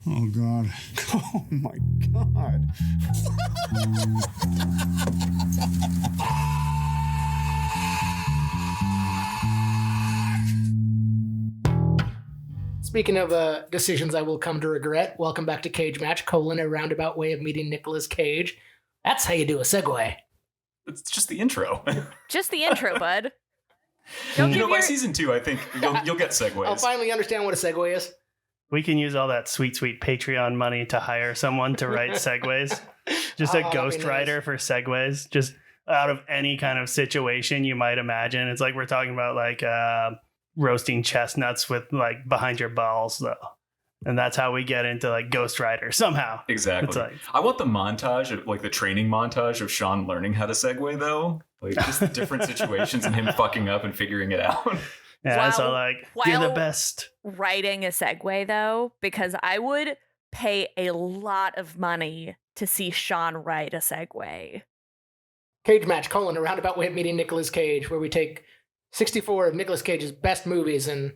Oh, God. Oh, my God. Speaking of decisions I will come to regret, welcome back to Cage Match, a roundabout way of meeting Nicolas Cage. That's how you do a segue. It's just the intro. Just the intro, bud. By season 2, I think you'll get segues. I'll finally understand what a segue is. We can use all that sweet, sweet Patreon money to hire someone to write segues. Just a ghostwriter for segues. Just out of any kind of situation you might imagine. It's like we're talking about like roasting chestnuts with like behind your balls though. And that's how we get into like ghostwriter somehow. Exactly. It's like, I want the montage of like the training montage of Sean learning how to segue though. Like just the different situations and him fucking up and figuring it out. Yeah, so like you're the best. Writing a segue though, because I would pay a lot of money to see Sean write a segue. Cage Match, a roundabout way of meeting Nicolas Cage, where we take 64 of Nicolas Cage's best movies and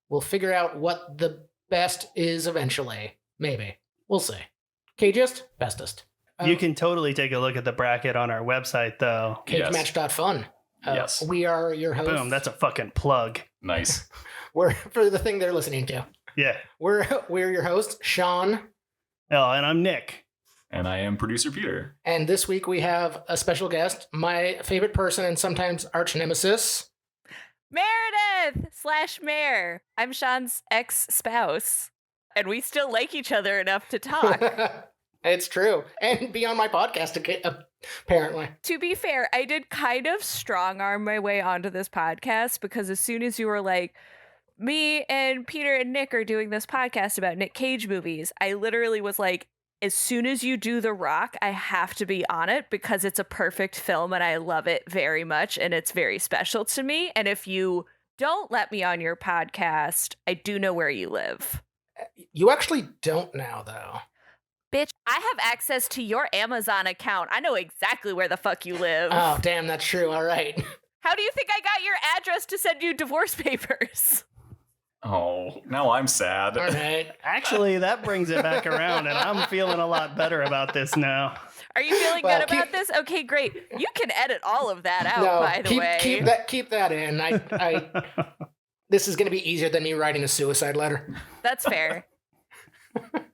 we'll figure out what the best is eventually. Maybe. We'll see. Cageist, bestest. You can totally take a look at the bracket on our website though. Cagematch.fun. Yes. We are your hosts. Boom, that's a fucking plug. Nice. We're for the thing they're listening to. Yeah. We're your hosts, Sean. Oh, and I'm Nick. And I am producer Peter. And this week we have a special guest, my favorite person and sometimes arch nemesis, Meredith/Mare. I'm Sean's ex-spouse. And we still like each other enough to talk. It's true. And be on my podcast, apparently. To be fair, I did kind of strong arm my way onto this podcast because as soon as you were like, me and Peter and Nick are doing this podcast about Nick Cage movies, I literally was like, as soon as you do The Rock, I have to be on it because it's a perfect film and I love it very much and it's very special to me. And if you don't let me on your podcast, I do know where you live. You actually don't now, though. Bitch, I have access to your Amazon account. I know exactly where the fuck you live. Oh, damn, that's true. All right. How do you think I got your address to send you divorce papers? Oh, now I'm sad. All right. Actually, that brings it back around, and I'm feeling a lot better about this now. Are you feeling good about this? Okay, great. You can edit all of that out, by the way. Keep that in. This is going to be easier than me writing a suicide letter. That's fair.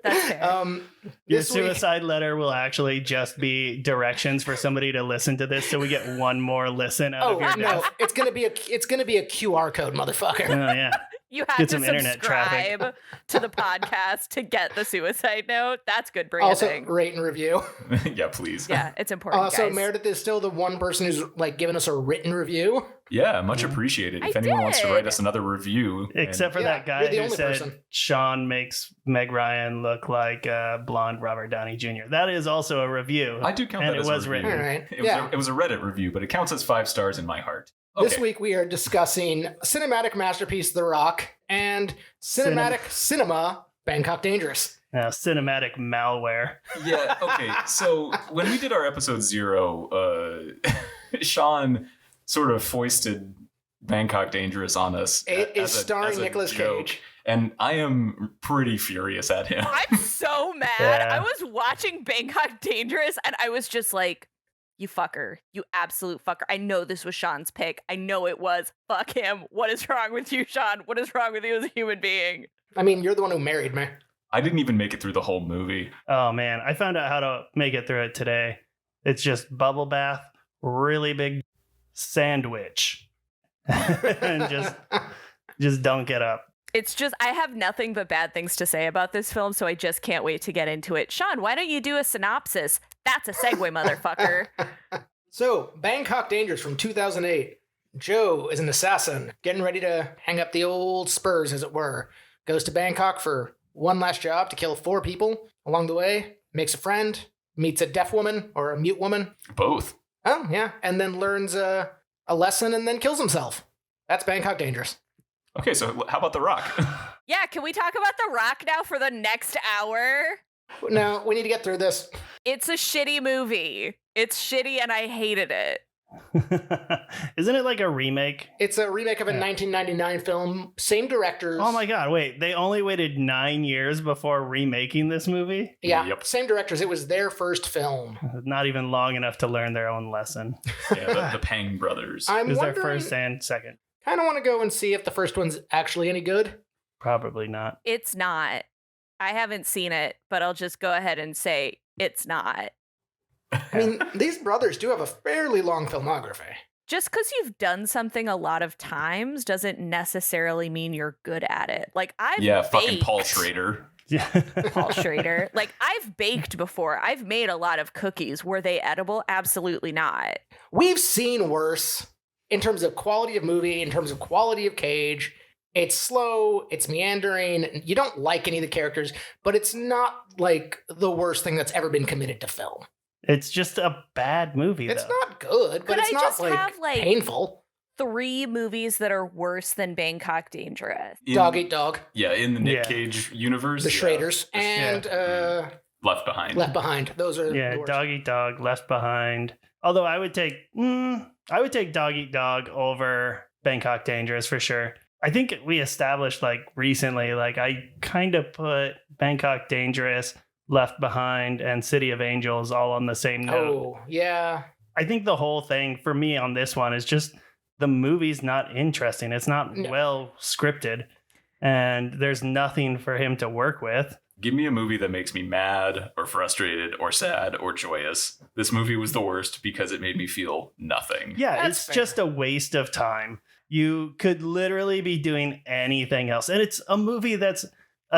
That's fair. Your suicide letter will actually just be directions for somebody to listen to this, so we get one more listen out of your no, death. it's gonna be a QR code, motherfucker. Oh yeah. You have Get to some internet traffic. subscribe to the podcast to get the suicide note. That's good branding. Also, rate and review. Yeah, please. Yeah, it's important, So guys. Meredith is still the one person who's like giving us a written review. Yeah, much appreciated. If anyone wants to write us another review. Except for that guy you're the who only said person. Sean makes Meg Ryan look like blonde Robert Downey Jr. That is also a review. I do count and that it as was a review. written. All right. It was a Reddit review, but it counts as 5 stars in my heart. Okay. This week we are discussing cinematic masterpiece The Rock and cinematic cinema Bangkok Dangerous. Cinematic malware. Yeah, okay. So when we did our episode 0, Sean sort of foisted Bangkok Dangerous on us. It is starring as a Nicolas joke. Cage. And I am pretty furious at him. I'm so mad. Yeah. I was watching Bangkok Dangerous and I was just like, you fucker. You absolute fucker. I know this was Sean's pick. I know it was. Fuck him. What is wrong with you, Sean? What is wrong with you as a human being? I mean, you're the one who married me. I didn't even make it through the whole movie. Oh man, I found out how to make it through it today. It's just bubble bath, really big sandwich, and just don't get up. It's just, I have nothing but bad things to say about this film, so I just can't wait to get into it. Sean, why don't you do a synopsis? That's a segue, motherfucker. So, Bangkok Dangerous from 2008. Joe is an assassin, getting ready to hang up the old spurs, as it were. Goes to Bangkok for one last job to kill 4 people. Along the way, makes a friend, meets a deaf woman or a mute woman. Both. Oh, yeah. And then learns a lesson and then kills himself. That's Bangkok Dangerous. Okay, so how about The Rock? Yeah, can we talk about The Rock now for the next hour? No, we need to get through this. It's a shitty movie. It's shitty and I hated it. Isn't it like a remake? It's a remake of a 1999 film, same directors. Oh my god, wait, they only waited 9 years before remaking this movie? Yeah, Yep. same directors. It was their first film. Not even long enough to learn their own lesson. Yeah, the Pang brothers. I'm It was their wondering, first and second. kind of want to go and see if the first one's actually any good. Probably not. It's not. I haven't seen it, but I'll just go ahead and say it's not. I mean, these brothers do have a fairly long filmography. Just because you've done something a lot of times doesn't necessarily mean you're good at it. Like, I've fucking Paul baked. Schrader. Yeah. Paul Schrader. Like, I've baked before. I've made a lot of cookies. Were they edible? Absolutely not. We've seen worse in terms of quality of movie, in terms of quality of Cage. It's slow, it's meandering, you don't like any of the characters, but it's not like the worst thing that's ever been committed to film. It's just a bad movie, It's though. not good, but Could it's I not just have, like, painful. 3 movies that are worse than Bangkok Dangerous. Dog Eat Dog, Yeah, in the Nick Yeah. Cage universe. The yeah. Schraders, and Left Behind. Left Behind. Those are Yeah, the worst. Dog Eat Dog, Left Behind. Although I would take Dog Eat Dog over Bangkok Dangerous for sure. I think we established like recently, like I kind of put Bangkok Dangerous, Left Behind, and City of Angels all on the same note. Oh, yeah. I think the whole thing for me on this one is just the movie's not interesting. It's not No. well scripted, and there's nothing for him to work with. Give me a movie that makes me mad or frustrated or sad or joyous. This movie was the worst because it made me feel nothing. Yeah, That's it's fair. just a waste of time. You could literally be doing anything else. And it's a movie that's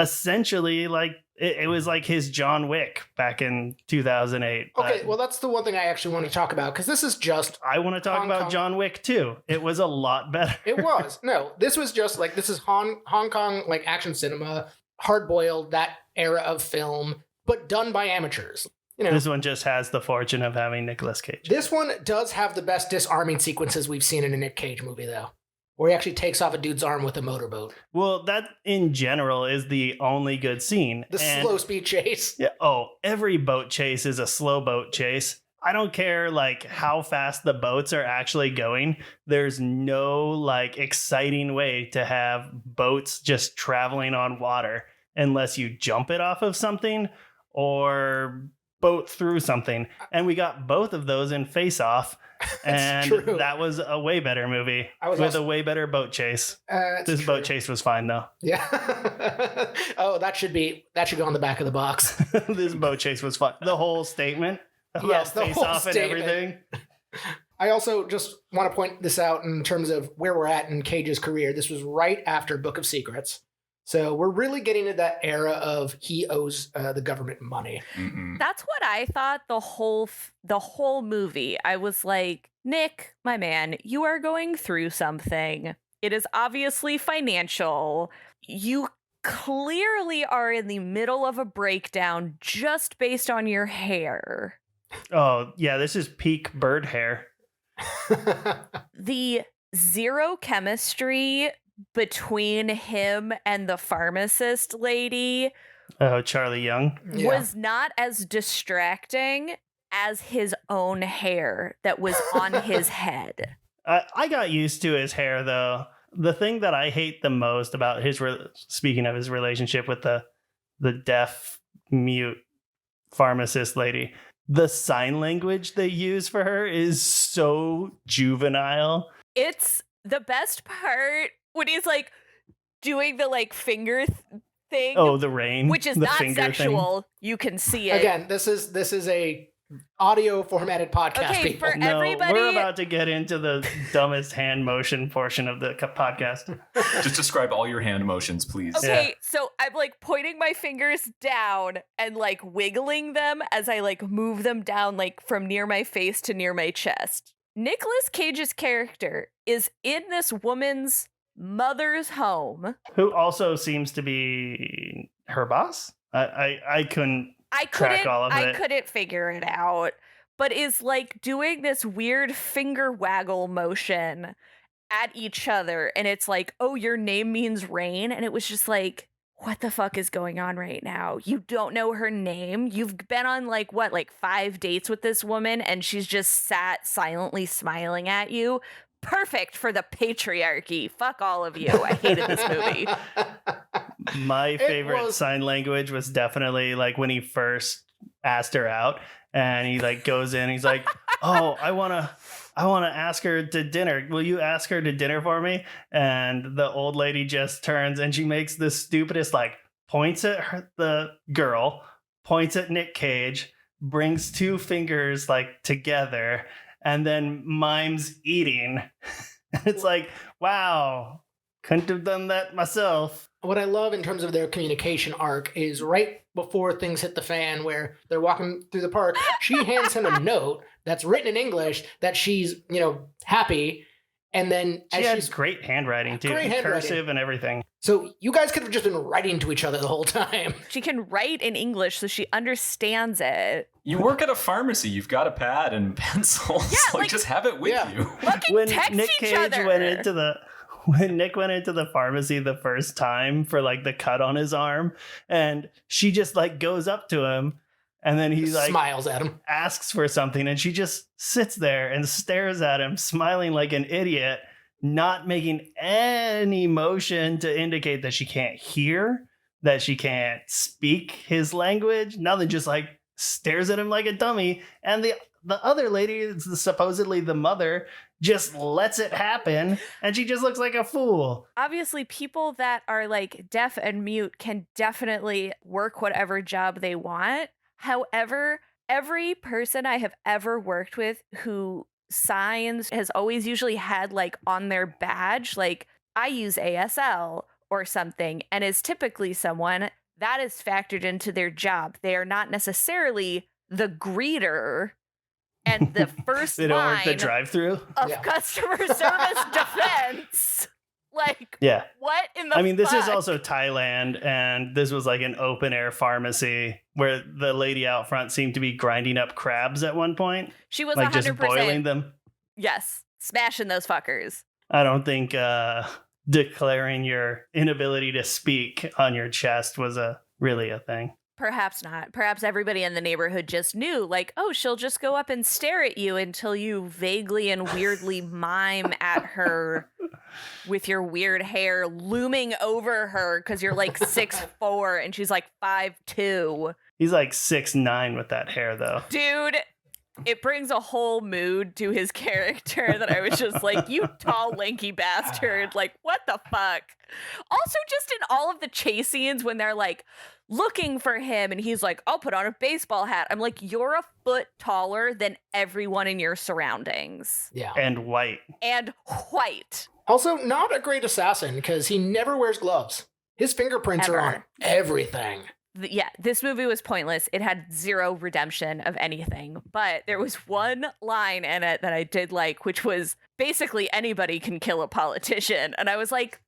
essentially like, it was like his John Wick back in 2008. Okay, But well, that's the one thing I actually want to talk about, because this is just, I want to talk Hong about Kong. John Wick too. It was a lot better. it was. No, this was just like, this is Hong Kong, like action cinema, hard-boiled, that era of film, but done by amateurs. You know, This one just has the fortune of having Nicolas Cage. this one does have the best disarming sequences we've seen in a Nick Cage movie, though, where he actually takes off a dude's arm with a motorboat. Well, that in general is the only good scene. The And- slow speed chase. Yeah. Oh, every boat chase is a slow boat chase. I don't care like how fast the boats are actually going. There's no like exciting way to have boats just traveling on water unless you jump it off of something or boat through something. And we got both of those in Face Off. And true. that was a way better movie I was with also- a way better boat chase. It's This true. boat chase was fine though. Yeah. Oh, that should go on the back of the box. This boat chase was fun. The whole statement about Yes, the Face whole Off and statement. everything. I also just want to point this out in terms of where we're at in Cage's career. This was right after Book of Secrets. So we're really getting to that era of he owes the government money. Mm-mm. That's what I thought the whole movie. I was like, Nick, my man, you are going through something. It is obviously financial. You clearly are in the middle of a breakdown just based on your hair. Oh, yeah, this is peak bird hair. The zero chemistry between him and the pharmacist lady Oh, Charlie Young. Yeah. was not as distracting as his own hair that was on his head. I got used to his hair, though. The thing that I hate the most about speaking of his relationship with the deaf mute pharmacist lady, the sign language they use for her is so juvenile. It's the best part when he's like doing the like finger thing, Oh, the rain, which is the not finger thing. sexual. You can see it. Again, this is a audio formatted podcast, Okay, people. for No, everybody- we're about to get into the dumbest hand motion portion of the podcast. Just describe all your hand motions, please. Okay, so I'm like pointing my fingers down and like wiggling them as I like move them down like from near my face to near my chest. Nicolas Cage's character is in this woman's mother's home. Who also seems to be her boss. I couldn't. I Track all of it. couldn't figure it out, but is like doing this weird finger waggle motion at each other, and it's like, oh, your name means rain, and it was just like, what the fuck is going on right now? You don't know her name. You've been on like 5 dates with this woman and she's just sat silently smiling at you. Perfect for the patriarchy. Fuck all of you. I hated this movie. My favorite sign language was definitely like when he first asked her out and he like goes in, he's like, oh, I want to ask her to dinner. Will you ask her to dinner for me? And the old lady just turns and she makes the stupidest, like points at the girl, points at Nick Cage, brings 2 fingers like together, and then mimes eating. It's like, wow, couldn't have done that myself. What I love in terms of their communication arc is right before things hit the fan where they're walking through the park, she hands him a note that's written in English that she's, happy. And then she has great handwriting too, cursive and everything. So you guys could have just been writing to each other the whole time. She can write in English so she understands it. You work at a pharmacy. You've got a pad and pencils. Yeah, just have it with you. Fucking text Nick each Cage other. when Nick went into the pharmacy the first time for like the cut on his arm, and she just like goes up to him and then he like smiles at him, asks for something, and she just sits there and stares at him, smiling like an idiot, not making any motion to indicate that she can't hear, that she can't speak his language, nothing, just like stares at him like a dummy. And the other lady, supposedly the mother, just lets it happen, and she just looks like a fool. Obviously, people that are like deaf and mute can definitely work whatever job they want. However, every person I have ever worked with who signs has always usually had like on their badge, like I use ASL or something, and is typically someone that is factored into their job. They are not necessarily the greeter and the first they don't line work the drive-through of customer service defense. Like, yeah. What in the this is fuck? also Thailand, and this was like an open-air pharmacy where the lady out front seemed to be grinding up crabs at one point. She was like 100%. just boiling them. Yes, smashing those fuckers. I don't think declaring your inability to speak on your chest was really a thing. Perhaps not. Perhaps everybody in the neighborhood just knew, like, oh, she'll just go up and stare at you until you vaguely and weirdly mime at her with your weird hair looming over her because you're like 6'4" and she's like 5'2". He's like 6'9" with that hair, though. Dude, it brings a whole mood to his character that I was just like, you tall, lanky bastard. Like, what the fuck? Also, just in all of the chase scenes when they're like looking for him and he's like, I'll put on a baseball hat. I'm like, you're a foot taller than everyone in your surroundings. Yeah. And white. And white. Also, not a great assassin because he never wears gloves. His fingerprints Ever. are on everything. Yeah, this movie was pointless. It had zero redemption of anything. But there was one line in it that I did like, which was basically anybody can kill a politician. And I was like,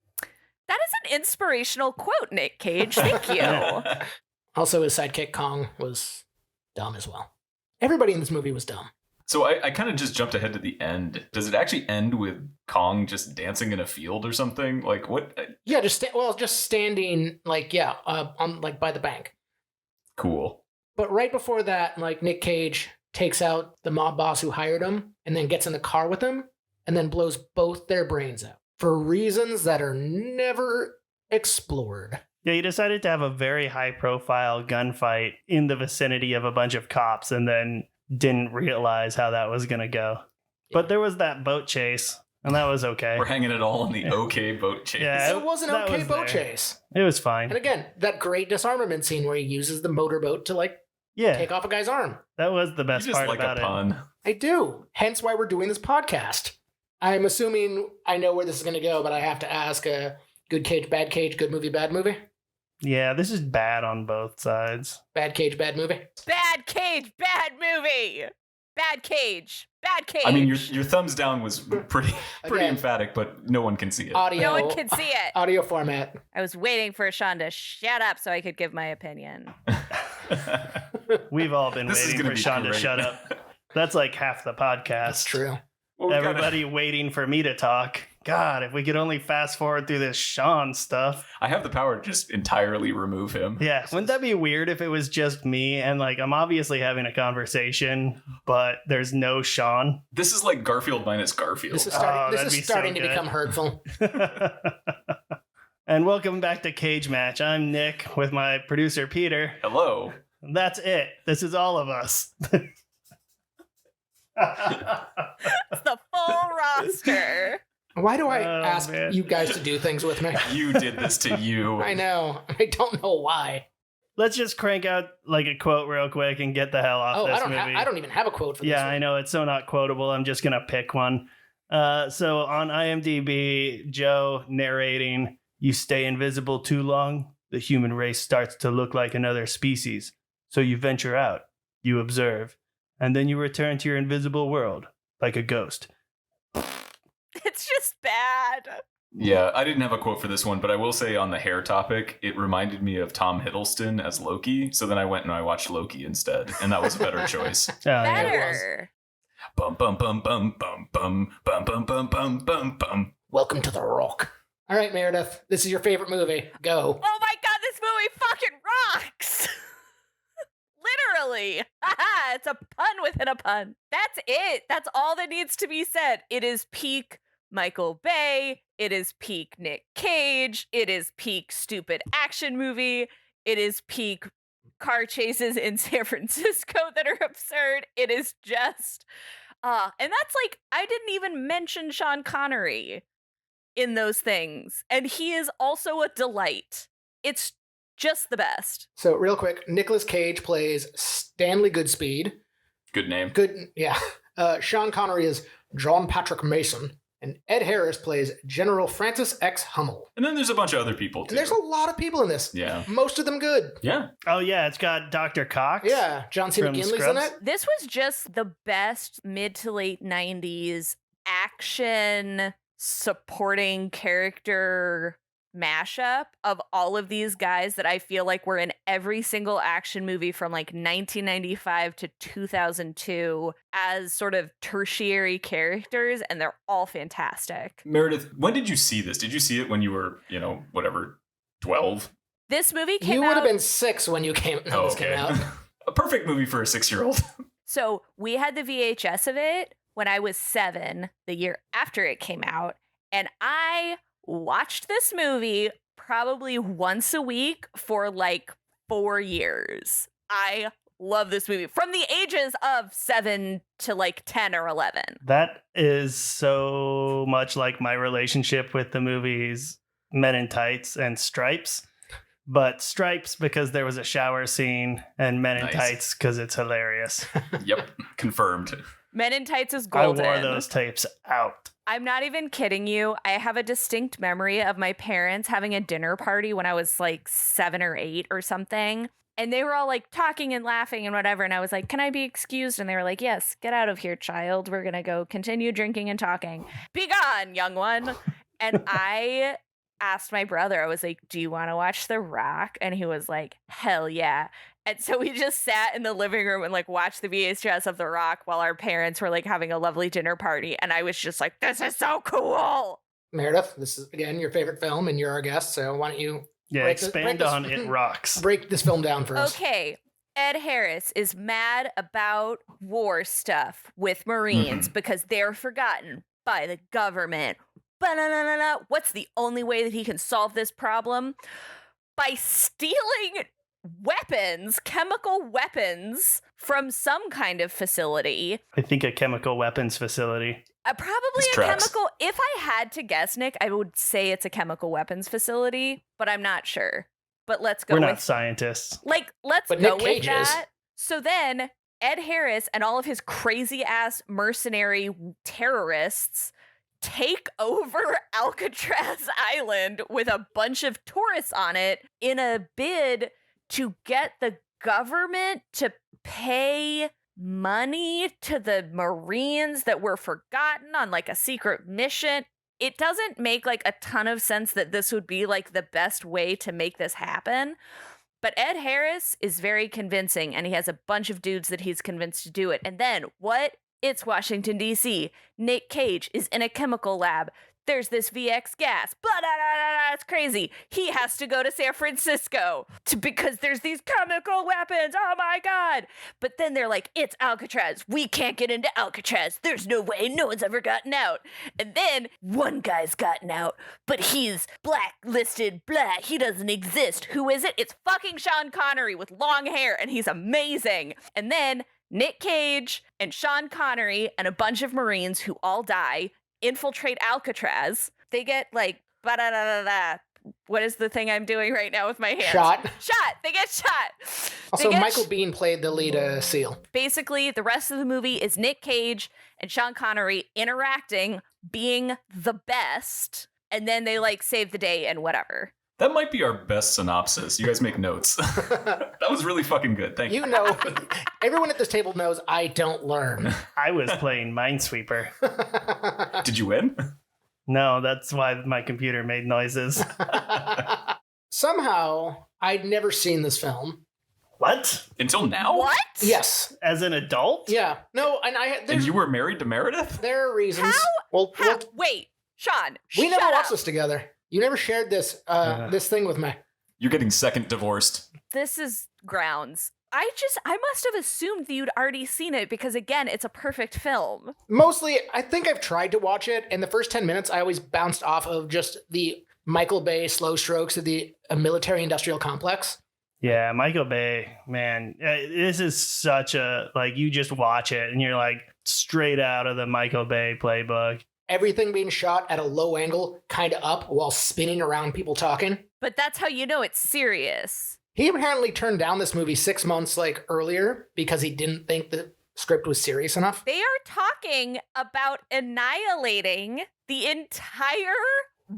that is an inspirational quote, Nick Cage. Thank you. Also, his sidekick Kong was dumb as well. Everybody in this movie was dumb. So I kind of just jumped ahead to the end. Does it actually end with Kong just dancing in a field or something? Like what? Yeah, just standing on like by the bank. Cool. But right before that, like Nick Cage takes out the mob boss who hired him and then gets in the car with him and then blows both their brains out for reasons that are never explored. Yeah, he decided to have a very high-profile gunfight in the vicinity of a bunch of cops and then didn't realize how that was going to go. But there was that boat chase, and that was okay. We're hanging it all on the okay boat chase. Yeah, It was an that okay was boat there. chase. It was fine. And again, that great disarmament scene where he uses the motorboat to Yeah, take off a guy's arm. that was the best You just part like about a it. pun. I do. Hence why we're doing this podcast. I'm assuming I know where this is going to go, but I have to ask, good cage, good movie, bad movie? Yeah, this is bad on both sides. Bad cage, bad movie? Bad Cage, bad movie. Bad Cage, bad Cage. I mean, your thumbs down was pretty Again. emphatic, but no one can see it. Audio. No one can see it. Audio format. I was waiting for Sean to shut up so I could give my opinion. We've all been This is waiting gonna for be Sean to great. shut up. That's like half the podcast. That's true. Well, we gotta- Everybody waiting for me to talk. God, if we could only fast forward through this Sean stuff. I have the power to just entirely remove him. Yeah, wouldn't that be weird if it was just me and like I'm obviously having a conversation, but there's no Sean? This is like Garfield minus Garfield. This is that'd be starting so to good. become hurtful. And welcome back to Cage Match. I'm Nick with my producer Peter. Hello. That's it. This is all of us. It's the full roster. Why do I Oh, ask man. you guys to do things with me? You did this to you. I know. I don't know why. Let's just crank out like a quote real quick and get the hell off Oh, this I movie. don't even have a quote for this. Yeah, one. I know it's so not quotable. I'm just gonna pick one. So on IMDb, Joe narrating, "You stay invisible too long, the human race starts to look like another species. So you venture out, you observe, and then you return to your invisible world like a ghost." It's just bad. Yeah, I didn't have a quote for this one, but I will say on the hair topic, it reminded me of Tom Hiddleston as Loki. So then I went and I watched Loki instead, and that was a better choice. Oh, yeah. Better. Bum bum bum bum bum bum bum bum bum bum bum bum. Welcome to the Rock. All right, Meredith. This is your favorite movie. Go. Oh my god, this movie fucking rocks! Literally. It's a pun within a pun. That's it. That's all that needs to be said. It is peak Michael Bay. It is peak Nick Cage. It is peak stupid action movie. It is peak car chases in San Francisco that are absurd. It is just and that's like, I didn't even mention Sean Connery in those things, and he is also a delight. It's just the best. So, real quick, Nicolas Cage plays Stanley Goodspeed. Good name. Good, yeah. Sean Connery is John Patrick Mason, and Ed Harris plays General Francis X. Hummel. And then there's a bunch of other people too. And there's a lot of people in this. Yeah. Most of them good. Yeah. Oh yeah, it's got Dr. Cox. Yeah, John C. From McGinley's in Scrubs? it. This was just the best mid to late 90s action supporting character mashup of all of these guys that I feel like were in every single action movie from like 1995 to 2002 as sort of tertiary characters, and they're all fantastic. Meredith, when did you see this? Did you see it when you were, 12? This movie came You out... would have been 6 when you came. No, this came out. A perfect movie for a 6-year-old. So we had the VHS of it when I was 7, the year after it came out, and I watched this movie probably once a week for like 4 years. I love this movie from the ages of 7 to like 10 or 11. That is so much like my relationship with the movies Men in Tights and Stripes. But Stripes because there was a shower scene, and Men in Nice. Tights because it's hilarious. Yep. Confirmed. Men in Tights is I golden. wore those tapes out. I'm not even kidding you. I have a distinct memory of my parents having a dinner party when I was like 7 or 8 or something. And they were all like talking and laughing and whatever. And I was like, can I be excused? And they were like, yes, get out of here, child. We're going to go continue drinking and talking. Be gone, young one. And I asked my brother, I was like, do you want to watch The Rock? And he was like, hell yeah. And so we just sat in the living room and like watched the VHS of The Rock while our parents were like having a lovely dinner party. And I was just like, this is so cool. Meredith, this is, again, your favorite film, and you're our guest, so why don't you Yeah, break expand this- on It Rocks. break this film down for us? Okay. Ed Harris is mad about war stuff with Marines because they're forgotten by the government. Ba-na-na-na-na. What's the only way that he can solve this problem? By stealing weapons, chemical weapons from some kind of facility. I think a chemical weapons facility. Probably This a tracks. chemical. If I had to guess, Nick, I would say it's a chemical weapons facility, but I'm not sure. But let's go We're with not scientists. let's But go Nick with Cage is. that. So then Ed Harris and all of his crazy ass mercenary terrorists take over Alcatraz Island with a bunch of tourists on it in a bid to get the government to pay money to the Marines that were forgotten on like a secret mission. It doesn't make like a ton of sense that this would be like the best way to make this happen. But Ed Harris is very convincing, and he has a bunch of dudes that he's convinced to do it. And then what? It's Washington, D.C. Nick Cage is in a chemical lab there's this VX gas, blah, blah, blah, blah, it's crazy. He has to go to San Francisco because there's these chemical weapons. Oh my God. But then they're like, it's Alcatraz. We can't get into Alcatraz. There's no way. No one's ever gotten out. And then one guy's gotten out, but he's blacklisted, blah. He doesn't exist. Who is it? It's fucking Sean Connery with long hair, and he's amazing. And then Nick Cage and Sean Connery and a bunch of Marines who all die infiltrate Alcatraz. They get like, ba-da-da-da-da. What is the thing I'm doing right now with my hands? Shot. They get shot. Also, Michael Biehn played the lead SEAL. Basically, the rest of the movie is Nick Cage and Sean Connery interacting, being the best, and then they like save the day and whatever. That might be our best synopsis. You guys make notes. That was really fucking good. Thank you. You know, everyone at this table knows I don't learn. I was playing Minesweeper. Did you win? No, that's why my computer made noises. Somehow, I'd never seen this film. What? Until now? What? Yes. As an adult? Yeah. No, And you were married to Meredith? There are reasons. How? Well, Wait, Sean, we never shut watched up. this together. You never shared this this thing with me. You're getting second divorced. This is grounds. I must have assumed that you'd already seen it because, again, it's a perfect film. Mostly, I think I've tried to watch it, and the first 10 minutes, I always bounced off of just the Michael Bay slow strokes of the military-industrial complex. Yeah, Michael Bay, man, this is such a, like, you just watch it, and you're like, straight out of the Michael Bay playbook. Everything being shot at a low angle, kind of up, while spinning around people talking. But that's how you know it's serious. He apparently turned down this movie 6 months earlier because he didn't think the script was serious enough. They are talking about annihilating the entire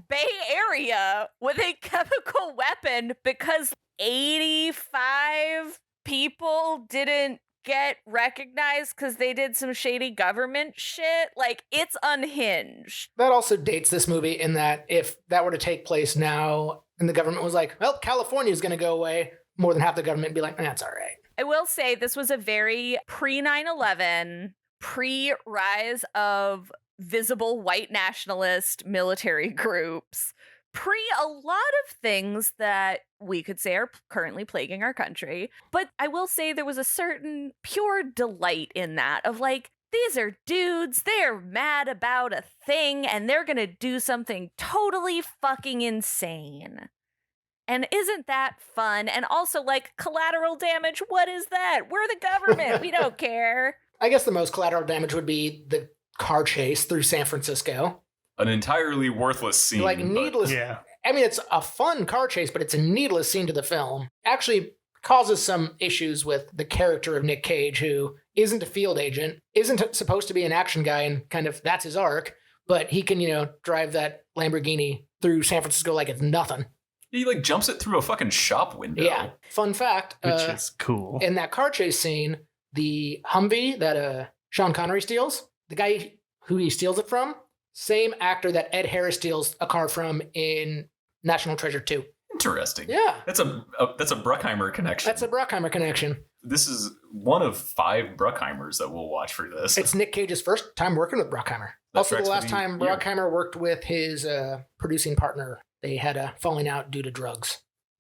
Bay Area with a chemical weapon because 85 people didn't get recognized because they did some shady government shit. Like, it's unhinged. That also dates this movie in that if that were to take place now and the government was like, well, California's going to go away, more than half the government would be like, that's all right. I will say this was a very pre-9/11, pre-rise of visible white nationalist military groups, pre a lot of things that we could say are currently plaguing our country. But I will say there was a certain pure delight in that of like, these are dudes, they're mad about a thing, and they're gonna do something totally fucking insane. And isn't that fun? And also, like, collateral damage, what is that? We're the government, we don't care. I guess the most collateral damage would be the car chase through San Francisco. An entirely worthless scene. Like, needless. Yeah. I mean, it's a fun car chase, but it's a needless scene to the film. Actually causes some issues with the character of Nick Cage, who isn't a field agent, isn't supposed to be an action guy, and kind of that's his arc, but he can, drive that Lamborghini through San Francisco like it's nothing. He jumps it through a fucking shop window. Yeah. Fun fact. Which is cool. In that car chase scene, the Humvee that Sean Connery steals, the guy who he steals it from, same actor that Ed Harris steals a car from in National Treasure 2. Interesting. Yeah. That's a Bruckheimer connection. That's a Bruckheimer connection. This is one of 5 Bruckheimers that we'll watch for this. It's Nick Cage's first time working with Bruckheimer. Also, the last time Bruckheimer worked with his producing partner, they had a falling out due to drugs.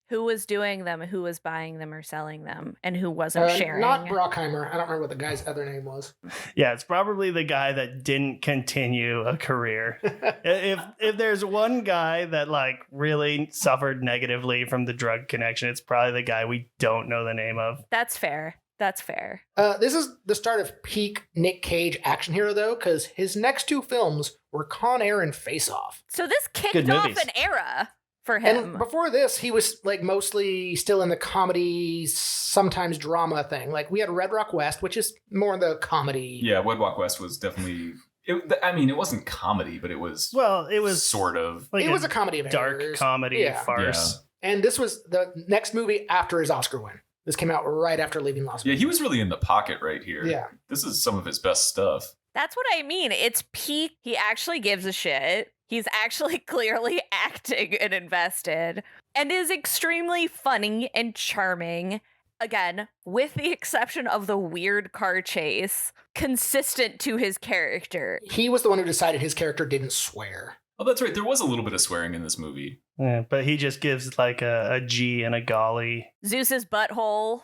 Who was doing them, who was buying them or selling them, and who wasn't sharing? Not Bruckheimer. I don't remember what the guy's other name was. Yeah, it's probably the guy that didn't continue a career. if there's one guy that really suffered negatively from the drug connection, it's probably the guy we don't know the name of. That's fair. That's fair. This is the start of peak Nick Cage action hero, though, because his next 2 films were Con Air and Face Off. So this kicked Good off movies. an era for him. And before this, he was mostly still in the comedy, sometimes drama thing. Like, we had Red Rock West, which is more the comedy. Yeah, Red Rock West was definitely... it wasn't comedy, but it was... Well, it was sort of... It was a comedy of dark errors. comedy farce. Yeah. And this was the next movie after his Oscar win. This came out right after leaving Las Vegas. Yeah, he was really in the pocket right here. Yeah. This is some of his best stuff. That's what I mean. It's peak. He actually gives a shit. He's actually clearly acting and invested and is extremely funny and charming. Again, with the exception of the weird car chase, consistent to his character. He was the one who decided his character didn't swear. Oh, that's right. There was a little bit of swearing in this movie. Yeah, but he just gives like a G and a golly. Zeus's butthole.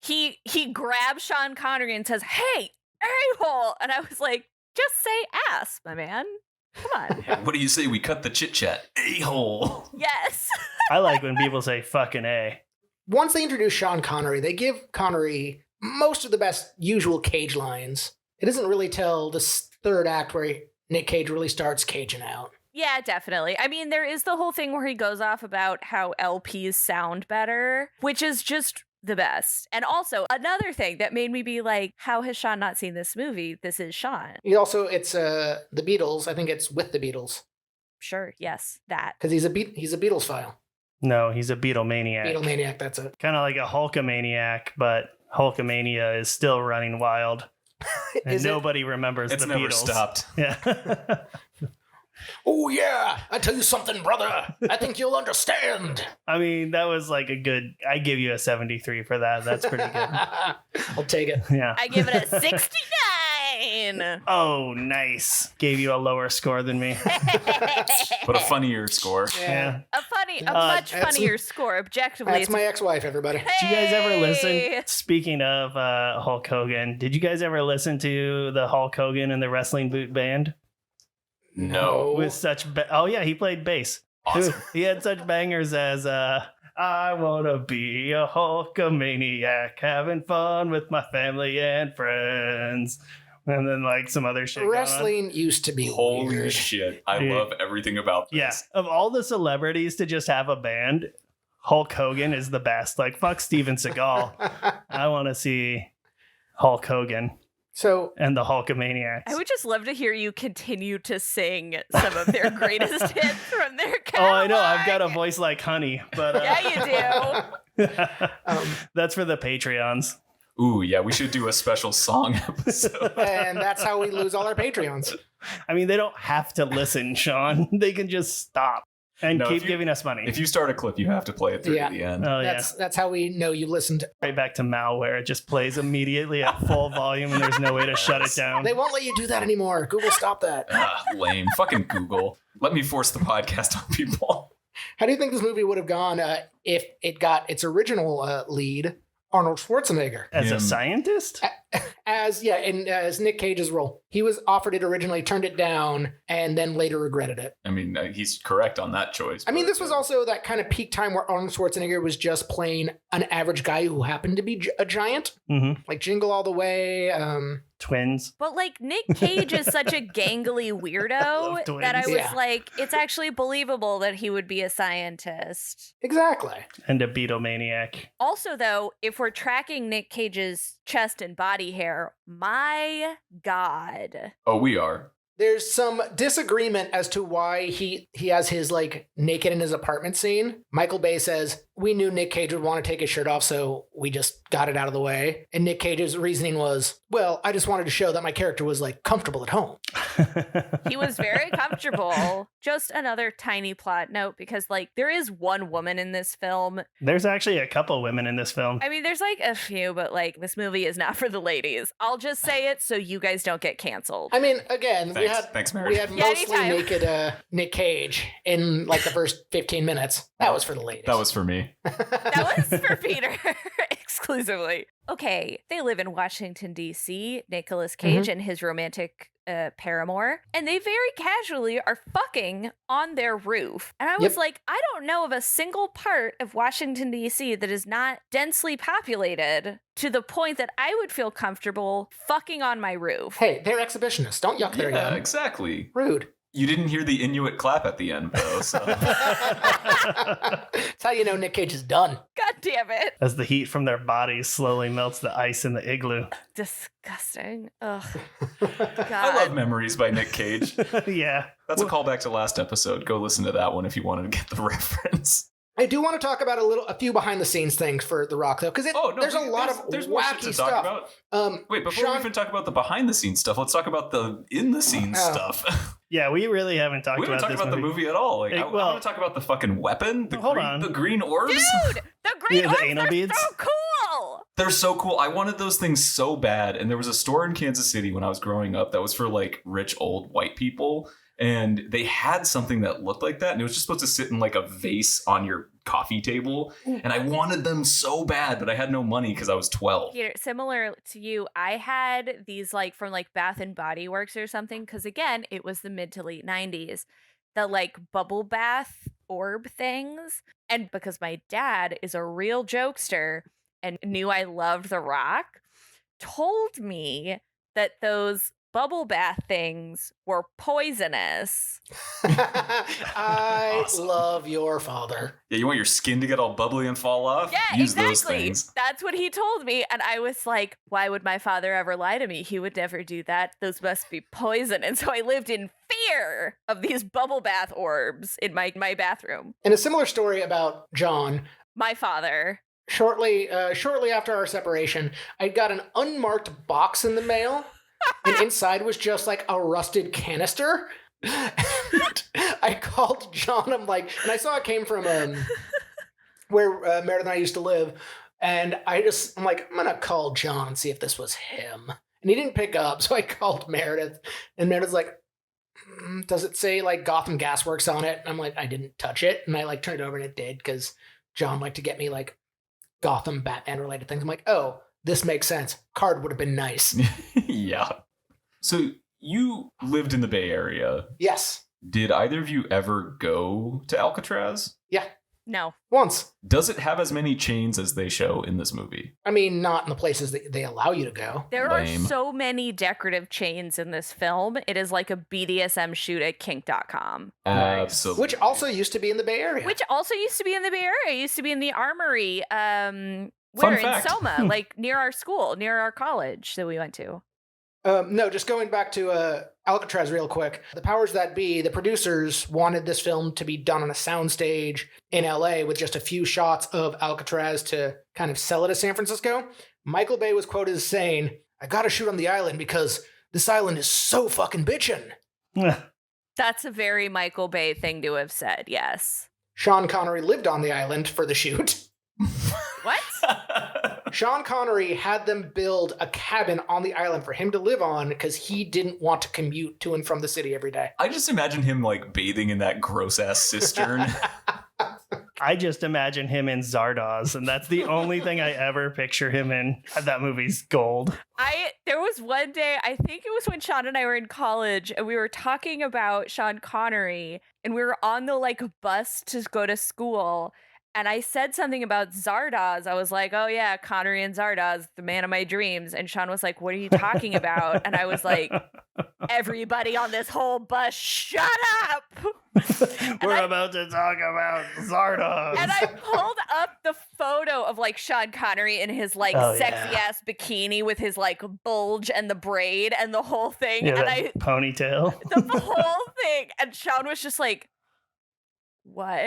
He grabs Sean Connery and says, "Hey, a-hole," and I was like, "Just say ass, my man. Come on." What do you say we cut the chit chat? A-hole. Yes. I like when people say fucking A. Once they introduce Sean Connery, they give Connery most of the best usual Cage lines. It isn't really till the third act where Nick Cage really starts caging out. Yeah, definitely. I mean, there is the whole thing where he goes off about how LPs sound better, which is just the best. And also, another thing that made me be like, how has Sean not seen this movie? This is Sean. It's the Beatles. I think it's with the Beatles. Sure, yes, that. Because he's a Beatles file. No, he's a Beatlemaniac. Beatlemaniac, that's it. Kind of like a Hulkamaniac, but Hulkamania is still running wild. And nobody remembers It's the never Beatles. stopped. Yeah. Oh, yeah. I tell you something, brother. I think you'll understand. I mean, that was like a good, I give you a 73 for that. That's pretty good. I'll take it. Yeah. I give it a 69. Oh, nice. Gave you a lower score than me. But a funnier score. Yeah. A much that's- funnier score, objectively. That's my ex-wife, everybody. Did you guys ever Hey! listen? Speaking of Hulk Hogan, did you guys ever listen to the Hulk Hogan and the Wrestling Boot Band? No. With such, oh yeah, he played bass. Awesome. He had such bangers as I wanna be a Hulkamaniac, having fun with my family and friends, and then like some other shit. going on. Wrestling used to be Holy weird. shit. I Dude. love everything about this. Yeah, of all the celebrities to just have a band, Hulk Hogan is the best. Like fuck Steven Seagal. I want to see Hulk Hogan So and the Hulkamaniacs. I would just love to hear you continue to sing some of their greatest hits from their Oh, catalog. I know. I've got a voice like honey, but Yeah, you do. that's for the Patreons. Ooh, yeah, we should do a special song episode. and that's how we lose all our Patreons. I mean, they don't have to listen, Sean. They can just stop and No, keep if you- giving us money. If you start a clip, you have to play it through Yeah. to the end. Oh, That's how we know you listened. Right back to malware. It just plays immediately at full volume and there's no way to shut it down. They won't let you do that anymore. Google, stop that. Ah, lame. Fucking Google. Let me force the podcast on people. How do you think this movie would have gone if it got its original lead, Arnold Schwarzenegger, As a Him. scientist? as Nick Cage's role? He was offered it originally, turned it down, and then later regretted it. I mean, he's correct on that choice. I mean, but, this was also that kind of peak time where Arnold Schwarzenegger was just playing an average guy who happened to be a giant, Mm-hmm. like Jingle All the Way. Twins. But like Nick Cage is such a gangly weirdo twins. that I was Yeah. like, it's actually believable that he would be a scientist. Exactly. And a Beatlemaniac. Also, though, if we're tracking Nick Cage's chest and body hair, my God. Oh, we are. There's some disagreement as to why he has his like naked in his apartment scene. Michael Bay says, we knew Nick Cage would want to take his shirt off, so we just got it out of the way. And Nick Cage's reasoning was, well, I just wanted to show that my character was like comfortable at home. He was very comfortable. Just another tiny plot note because, like, there is one woman in this film. There's actually a couple women in this film. I mean, there's like a few, but like, this movie is not for the ladies. I'll just say it so you guys don't get canceled. I mean, again, Thanks, Mary. we had Yeah, mostly anytime. naked Nick Cage in like the first 15 minutes. That was for the ladies. That was for me. That was for Peter exclusively. Okay, they live in Washington, D.C., Nicolas Cage and his romantic paramour, and they very casually are fucking on their roof. And I was Yep. like, I don't know of a single part of Washington, D.C. that is not densely populated to the point that I would feel comfortable fucking on my roof. Hey, they're exhibitionists. Don't yuck their Yeah, yum. exactly. Rude. You didn't hear the Inuit clap at the end, though. So. That's how you know Nick Cage is done. God damn it. As the heat from their bodies slowly melts the ice in the igloo. Disgusting. Ugh. I love God. Memories by Nick Cage. Yeah. That's a callback to last episode. Go listen to that one if you wanted to get the reference. I do want to talk about a few behind the scenes things for The Rock though, because there's a lot of there's more shit wacky to stuff. talk about. Wait, before we even talk about the behind the scenes stuff, let's talk about the in the scenes Oh. stuff. Yeah, we really haven't talked We haven't about talked this about the movie at all. Like, Hey, I want to talk about the fucking weapon. Hold on. The green orbs. Dude, the green Yeah, the orbs anal are beads? so cool. They're so cool. I wanted those things so bad. And there was a store in Kansas City when I was growing up that was for like rich old white people. And they had something that looked like that, and it was just supposed to sit in like a vase on your coffee table. And I wanted them so bad, but I had no money because I was 12. Peter, similar to you, I had these like from like Bath and Body Works or something, because again, it was the mid to late 90s. The like bubble bath orb things. And because my dad is a real jokester and knew I loved The Rock, told me that those bubble bath things were poisonous. I Awesome. love your father. Yeah, you want your skin to get all bubbly and fall off? Yeah, Use those exactly. things. That's what he told me. And I was like, why would my father ever lie to me? He would never do that. Those must be poison. And so I lived in fear of these bubble bath orbs in my bathroom. And a similar story about John. My father. Shortly after our separation, I got an unmarked box in the mail, and inside was just like a rusted canister. And I called John. I'm like, and I saw it came from where Meredith and I used to live, and I'm like, I'm gonna call John and see if this was him. And he didn't pick up, so I called Meredith, and Meredith's like, does it say like Gotham Gasworks on it? And I'm like, I didn't touch it, and I like turned it over, and it did, because John liked to get me like Gotham Batman related things. I'm like, oh, this makes sense. Card would have been nice. Yeah. So you lived in the Bay Area. Yes. Did either of you ever go to Alcatraz? Yeah. No. Once. Does it have as many chains as they show in this movie? I mean, not in the places that they allow you to go. There Lame. are so many decorative chains in this film. It is like a BDSM shoot at kink.com. Absolutely. Which also used to be in the Bay Area. Which also used to be in the Bay Area. It used to be in the Armory. Fun In fact. Soma, like near our school, near our college that we went to. No, just going back to Alcatraz real quick. The powers that be, the producers wanted this film to be done on a soundstage in LA with just a few shots of Alcatraz to kind of sell it as San Francisco. Michael Bay was quoted as saying, I gotta shoot on the island because this island is so fucking bitchin'. That's a very Michael Bay thing to have said, yes. Sean Connery lived on the island for the shoot. What? Sean Connery had them build a cabin on the island for him to live on because he didn't want to commute to and from the city every day. I just imagine him like bathing in that gross ass cistern. I just imagine him in Zardoz, and that's the only thing I ever picture him in. That movie's gold. There was one day, I think it was when Sean and I were in college, and we were talking about Sean Connery, and we were on the like bus to go to school. And I said something about Zardoz. I was like, oh yeah, Connery and Zardoz, the man of my dreams. And Sean was like, what are you talking about? And I was like, everybody on this whole bus, shut up. We're about to talk about Zardoz. And I pulled up the photo of like Sean Connery in his like sexy ass bikini with his like bulge and the braid and the whole thing. Yeah, and that ponytail. the whole thing. And Sean was just like, what?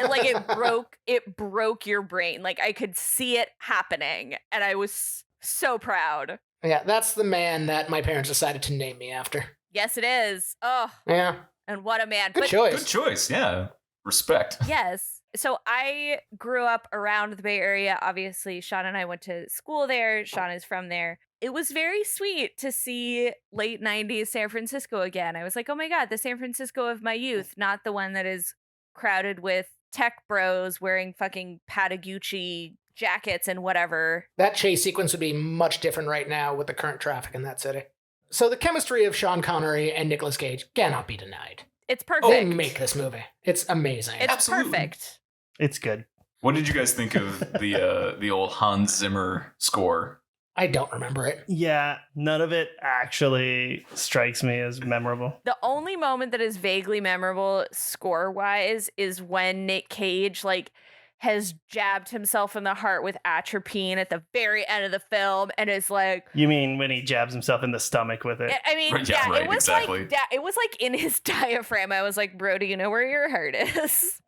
Like it broke your brain. Like I could see it happening, and I was so proud. Yeah, that's the man that my parents decided to name me after. Yes, it is. Oh, Yeah, and what a man. good choice. Good choice. Yeah. Respect. Yes. So I grew up around the Bay Area. Obviously, Sean and I went to school there. Sean is from there. It was very sweet to see late 90s San Francisco again. I was like, oh my God, the San Francisco of my youth, not the one that is crowded with tech bros wearing fucking Patagucci jackets and whatever. That chase sequence would be much different right now with the current traffic in that city. So the chemistry of Sean Connery and Nicolas Cage cannot be denied. It's They perfect. make this movie. It's amazing. It's Absolutely. perfect. It's good. What did you guys think of the old Hans Zimmer score? I don't remember it. Yeah, none of it actually strikes me as memorable. The only moment that is vaguely memorable score-wise is when Nick Cage like has jabbed himself in the heart with atropine at the very end of the film and is like, You mean when he jabs himself in the stomach with it? I mean, Right, yeah, yeah, right, it was exactly. like that. It was like in his diaphragm. I was like, bro, do you know where your heart is?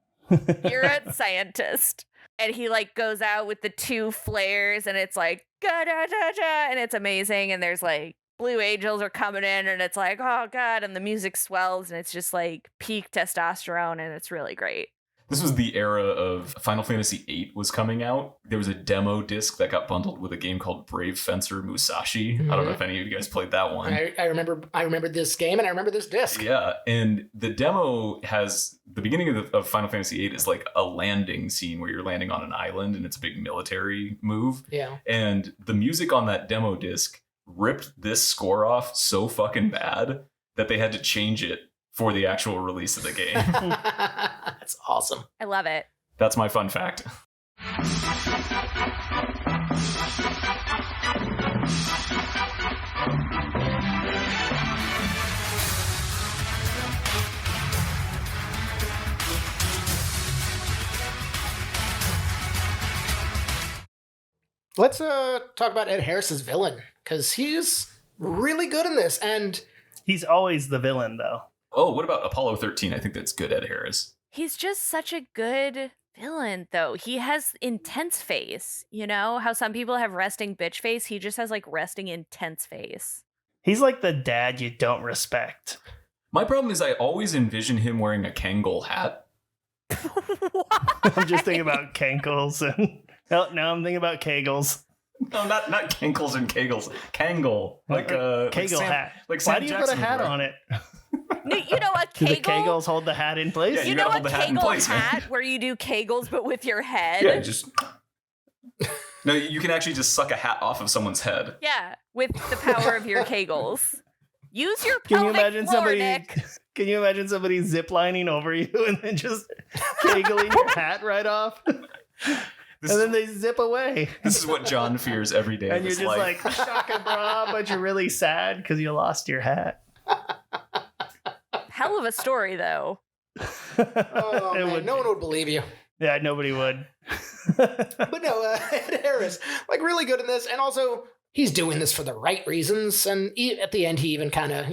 You're a scientist. And he like goes out with the two flares and it's like, ga-da-da-da, and it's amazing. And there's like Blue Angels are coming in and it's like, oh God. And the music swells and it's just like peak testosterone and it's really great. This was the era of Final Fantasy VIII was coming out. There was a demo disc that got bundled with a game called Brave Fencer Musashi. I don't know if any of you guys played that one. I remember this game and I remember this disc. Yeah, and the demo has the beginning of Final Fantasy VIII is like a landing scene where you're landing on an island and it's a big military move. Yeah. And the music on that demo disc ripped this score off so fucking bad that they had to change it for the actual release of the game. That's awesome. I love it. That's my fun fact. Let's talk about Ed Harris's villain, because he's really good in this. And He's always the villain, though. Oh, what about Apollo 13? I think that's good, Ed Harris. He's just such a good villain, though. He has intense face. You know how some people have resting bitch face? He just has like resting intense face. He's like the dad you don't respect. My problem is I always envision him wearing a Kangol hat. I'm just thinking about Kankles and now I'm thinking about Kegels. No, not Kankles and Kegels. Kangol. Like a Kegel hat. Like Why Sam do you Jackson put a hat would wear. on it? You know, a Do the kegel. Kegels hold the hat in place? Yeah, You you know gotta a hold the hat in kegel place, man. hat where you do kegels but with your head? Yeah, just... No, you can actually just suck a hat off of someone's head. Yeah, with the power of your kegels. Use your Can pelvic you imagine floor, somebody? Nick. Can you imagine somebody ziplining over you and then just kegling your hat right off? This And then they zip away. This is what John fears every day of And you're his just life. like, shaka bra, but you're really sad because you lost your hat. Hell of a story, though. oh, It man, would no be. one would believe you. Yeah, nobody would. But no, Ed Harris, like really good in this. And also, he's doing this for the right reasons. And at the end, he even kind of,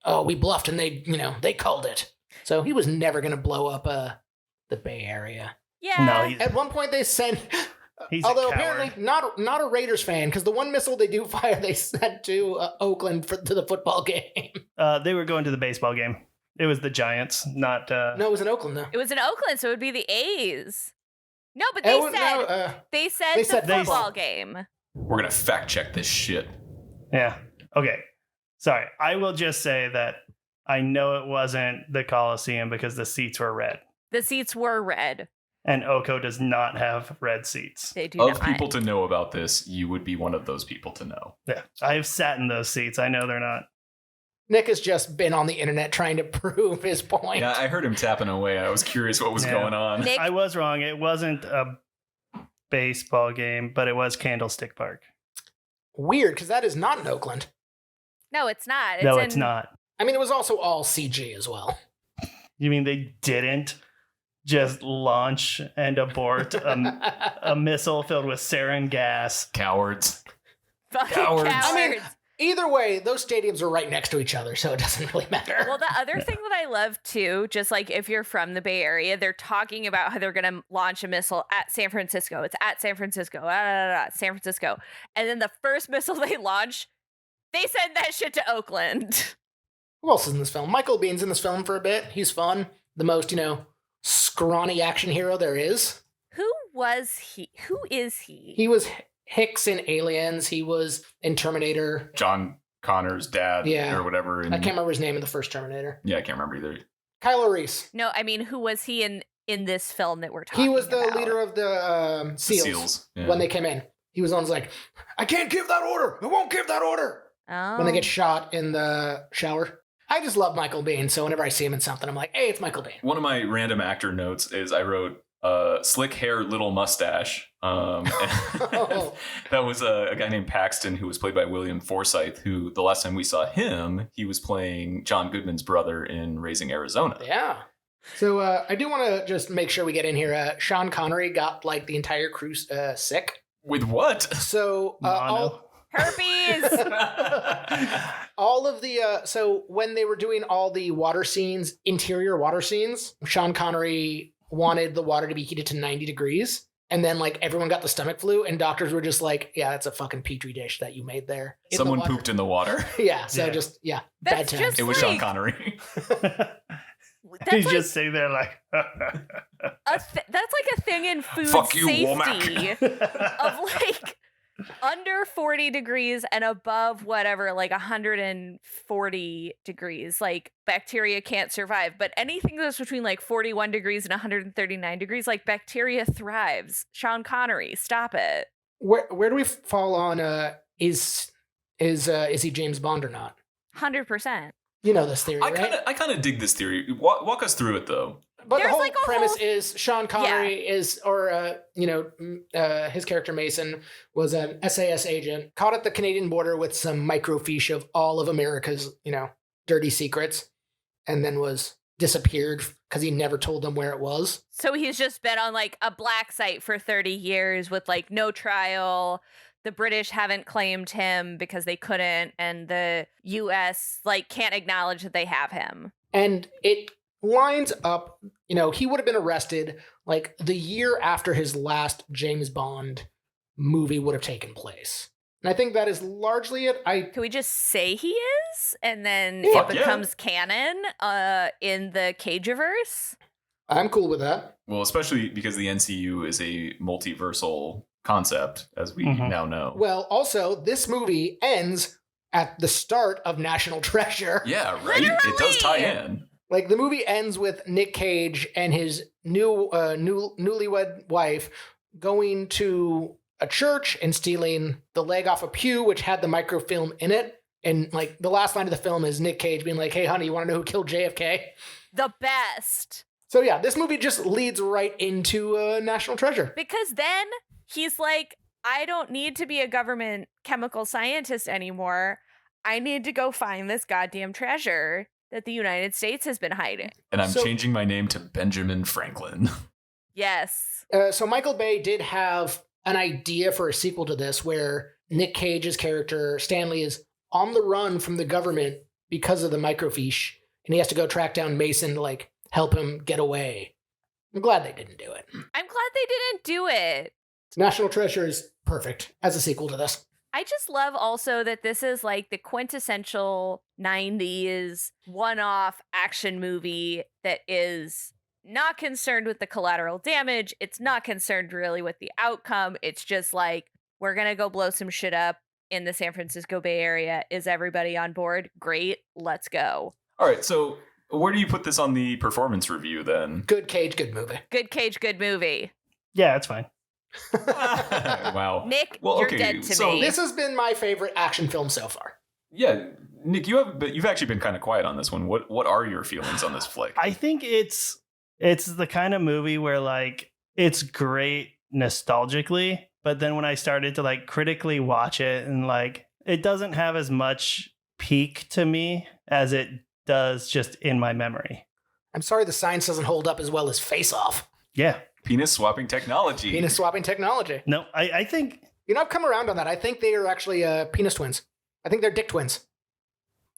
oh, we bluffed and they called it. So he was never going to blow up the Bay Area. Yeah. No, At one point, they sent... he's a Although coward. apparently not a Raiders fan, because the one missile they do fire, they sent to Oakland to the football game. They were going to the baseball game. It was the Giants, not... No, it was in Oakland, though. It was in Oakland, so it would be the A's. No, but They they said they the said football baseball. game. We're going to fact check this shit. Yeah. Okay. Sorry. I will just say that I know it wasn't the Coliseum because the seats were red. The seats were red. And Oko does not have red seats. They do Of not. people to know about this, you would be one of those people to know. Yeah. I've sat in those seats. I know they're not. Nick has just been on the internet trying to prove his point. Yeah, I heard him tapping away. I was curious what was Yeah. going on. Nick, I was wrong. It wasn't a baseball game, but it was Candlestick Park. Weird, because that is not in Oakland. no, it's not. No, it's not. I mean, it was also all CG as well. You mean they didn't just launch and abort a missile filled with sarin gas? Cowards. Fucking Cowards. cowards. I mean, either way, those stadiums are right next to each other, so it doesn't really matter. Well, the other thing that I love too, just like if you're from the Bay Area, they're talking about how they're going to launch a missile at San Francisco. It's at San Francisco, San Francisco. And then the first missile they launch, they send that shit to Oakland. Who else is in this film? Michael Bihn's in this film for a bit. He's fun. The most, scrawny action hero there is. Who was he? Who is he? He was Hicks in Aliens. He was in Terminator. John Connor's dad Yeah. or whatever. I can't remember his name in the first Terminator. Yeah, I can't remember either. Kylo Reese. No, I mean, who was he in this film that we're talking He was the about? leader of the SEALs, SEALs, yeah. when they came in. He was the one who's like, I can't give that order. I won't give that order. Oh. When they get shot in the shower. I just love Michael Biehn, so whenever I see him in something, I'm like, hey, it's Michael Biehn. One of my random actor notes is I wrote slick hair, little mustache. That was a guy named Paxton who was played by William Forsythe, who the last time we saw him, he was playing John Goodman's brother in Raising Arizona. Yeah. So I do want to just make sure we get in here. Sean Connery got like the entire crew sick. With what? So Mono. Herpes. all of the so when they were doing all the water scenes, interior water scenes, Sean Connery wanted the water to be heated to 90 degrees. And then like everyone got the stomach flu and doctors were just like, yeah, that's a fucking petri dish that you made there. in the Someone water." That's He's like, just sitting there like, that's like a thing in food Fuck you, safety Womack. of like under 40 degrees and above whatever, like 140 degrees, like bacteria can't survive. But anything that's between like 41 degrees and 139 degrees, like bacteria thrives. Sean Connery, stop it. Where do we fall on is he James Bond or not? 100%. You know this theory, right? I kind of dig this theory. Walk us through it though. But the There's whole like a premise whole- is Sean Connery is, or his character Mason was an SAS agent caught at the Canadian border with some microfiche of all of America's, dirty secrets, and then was disappeared because he never told them where it was. So he's just been on like a black site for 30 years with like no trial. The British haven't claimed him because they couldn't, and the US like can't acknowledge that they have him. And it lines up, he would have been arrested like the year after his last James Bond movie would have taken place. And I think that is largely it. Can we just say he is? And then Fuck it yeah. becomes canon in the Cageverse? I'm cool with that. Well, especially because the NCU is a multiversal concept, as we now know. Well, also, this movie ends at the start of National Treasure. Yeah, right? It does tie in. Like, the movie ends with Nick Cage and his newlywed wife going to a church and stealing the leg off a pew, which had the microfilm in it. And, like, the last line of the film is Nick Cage being like, hey, honey, you want to know who killed JFK? The best. So, yeah, this movie just leads right into National Treasure. Because then he's like, I don't need to be a government chemical scientist anymore. I need to go find this goddamn treasure that the United States has been hiding. And I'm So- changing my name to Benjamin Franklin. Yes. So Michael Bay did have an idea for a sequel to this where Nick Cage's character, Stanley, is on the run from the government because of the microfiche, and he has to go track down Mason to, like, help him get away. I'm glad they didn't do it. I'm glad they didn't do it. National Treasure is perfect as a sequel to this. I just love also that this is like the quintessential 90s one-off action movie that is not concerned with the collateral damage. It's not concerned really with the outcome. It's just like, we're going to go blow some shit up in the San Francisco Bay Area. Is everybody on board? Great. Let's go. All right, so where do you put this on the performance review then? Good Cage, good movie. Good Cage, good movie. yeah, it's fine. Wow. Nick, Well, you're okay, dead to so me. This has been my favorite action film so far. Yeah, Nick, you've actually been kind of quiet on this one. What are your feelings on this flick? I think it's the kind of movie where like it's great nostalgically, but then when I started to like critically watch it, and like it doesn't have as much peak to me as it does just in my memory. I'm sorry the science doesn't hold up as well as Face Off. Yeah. Penis swapping technology. Penis swapping technology. No, I think I've come around on that. I think they are actually penis twins. I think they're dick twins.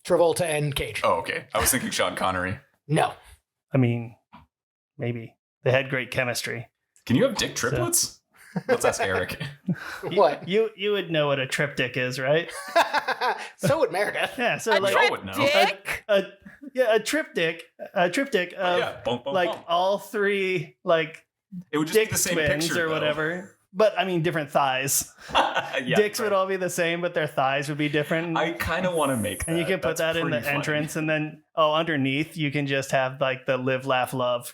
Travolta and Cage. Oh, okay. I was thinking Sean Connery. No. I mean maybe they had great chemistry. Can you have dick triplets? Let's ask Eric. What? You would know what a triptych is, right? So would Meredith. Yeah, so A like Joe would know. triptych? a triptych of Yeah, bump, bump, like bump. all three like It would just be dick the same twins picture or though. whatever. But I mean different thighs. Yeah, Dicks would right. all be the same, but their thighs would be different. I kind of want to make that. and you can put That's that in the pretty funny. entrance, and then underneath you can just have like the live, laugh, love.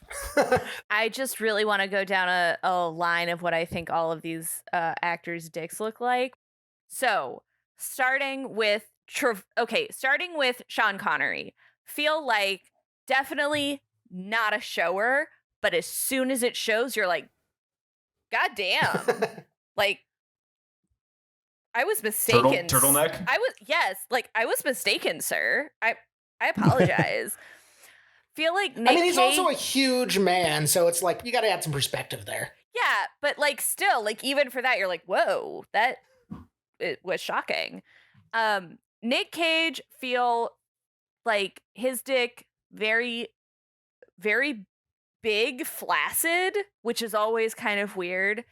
I just really want to go down a line of what I think all of these actors' dicks look like. So, starting with Sean Connery, feel like definitely not a shower, but as soon as it shows, you're like, God damn. Like, I was mistaken. Turtleneck? I was mistaken, sir. I apologize. Feel like Nick I mean, he's Cage- also a huge man, so it's like, you got to add some perspective there. Yeah, but like still, like even for that, you're like, whoa, it was shocking. Nick Cage feel like his dick very, very big, flaccid, which is always kind of weird,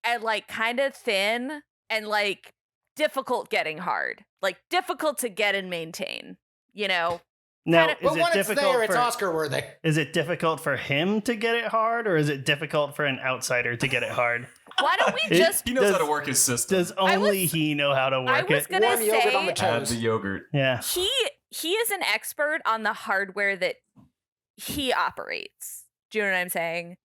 and like kind of thin and like difficult getting hard, like difficult to get and maintain, you know? Now, But is it when it's difficult there, it's for Oscar worthy. is it difficult for him to get it hard, or is it difficult for an outsider to get it hard? Why don't we just? He knows how to work his system. Does only he know how to I work was it? gonna Warm yogurt on the say Add toes. the yogurt. Yeah. he is an expert on the hardware that he operates. Do you know what I'm saying?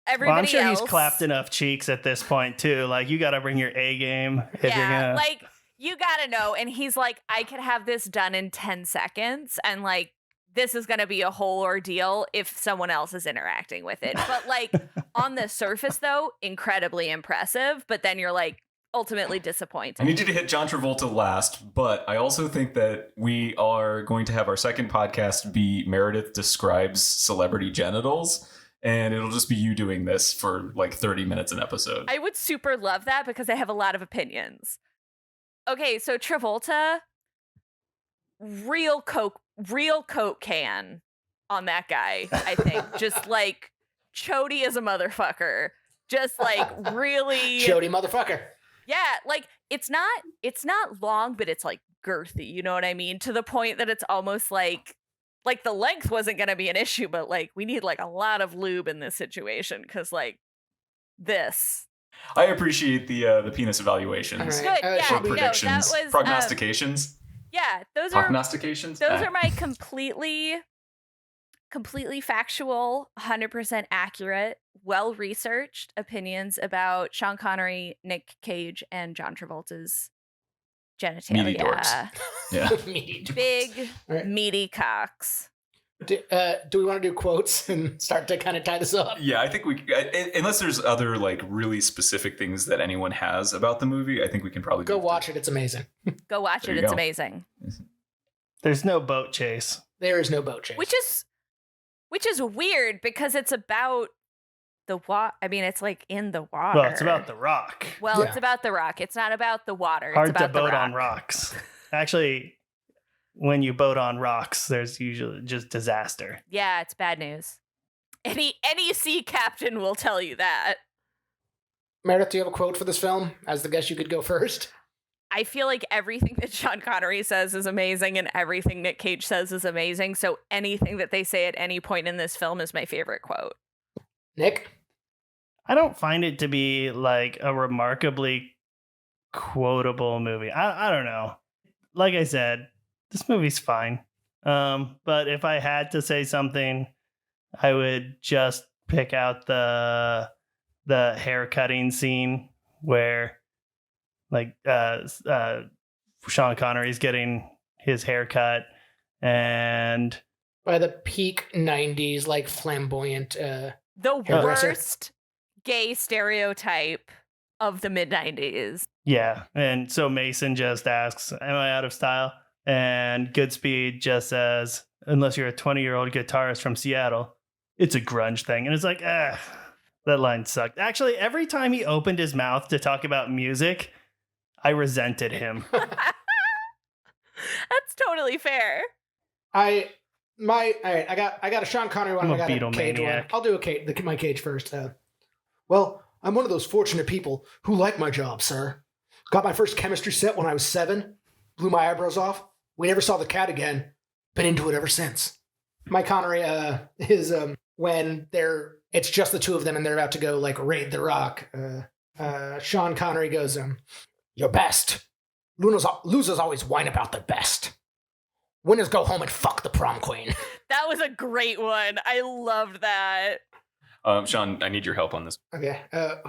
Everybody Well, I'm sure else, he's clapped enough cheeks at this point too. Like, you got to bring your A game if you're Yeah, gonna. like you gotta know. And he's like, I could have this done in 10 seconds, and like this is gonna be a whole ordeal if someone else is interacting with it. But like on the surface, though, incredibly impressive. But then you're like ultimately I disappointed. need you to hit John Travolta last, but I also think that we are going to have our second podcast be Meredith Describes Celebrity Genitals, and it'll just be you doing this for like 30 minutes an episode. I would super love that because I have a lot of opinions. Okay, so Travolta, real coke can on that guy, I think. Just like chody as a motherfucker. Just like really Jody motherfucker. Yeah, like it's not long, but it's like girthy, you know what I mean? To the point that it's almost like the length wasn't gonna be an issue, but like we need like a lot of lube in this situation because like this. I appreciate the penis evaluations. All Good, right. yeah, Or should we- no, predictions. that was, prognostications. Yeah, those are Prognostications? my completely factual, 100% accurate, well-researched opinions about Sean Connery, Nick Cage, and John Travolta's genitalia. Meaty dorks. Yeah. Meaty dorks. Big, All right. meaty cocks. Do we want to do quotes and start to kind of tie this up? Yeah, I think unless there's other like really specific things that anyone has about the movie, I think we can probably Go watch it. It's amazing. Go watch There it. you It's go. amazing. There's no boat chase. There is no boat chase. Which is weird because it's about the water. I mean, it's like in the water. Well, it's about the rock. Well, Yeah. it's about the rock. It's not about the water. Hard it's to about the boat rock. on rocks. Actually, when you boat on rocks, there's usually just disaster. Yeah, it's bad news. Any sea captain will tell you that. Meredith, do you have a quote for this film? As the guest, you could go first. I feel like everything that Sean Connery says is amazing and everything Nick Cage says is amazing. So anything that they say at any point in this film is my favorite quote. Nick? I don't find it to be like a remarkably quotable movie. I don't know. Like I said, this movie's fine. But if I had to say something, I would just pick out the hair cutting scene where like Sean Connery's getting his hair cut and By the peak 90s, like flamboyant. The Hairdresser. worst gay stereotype of the mid 90s. yeah. And so Mason just asks, am I out of style? And Goodspeed just says, unless you're a 20-year-old guitarist from Seattle, it's a grunge thing. And it's like, that line sucked. Actually, every time he opened his mouth to talk about music, I resented him. That's totally fair. I got a Sean Connery one. I'm I got a a Cage one. Beatlemaniac. I'll do my Cage first. Well, I'm one of those fortunate people who like my job, sir. Got my first chemistry set when I was 7. Blew my eyebrows off. We never saw the cat again. Been into it ever since. My Connery is when it's just the two of them and they're about to go like raid the rock. Sean Connery goes, "Your best. Losers always whine about their best. Winners go home and fuck the prom queen." That was a great one. I loved that. Sean, I need your help on this. Okay.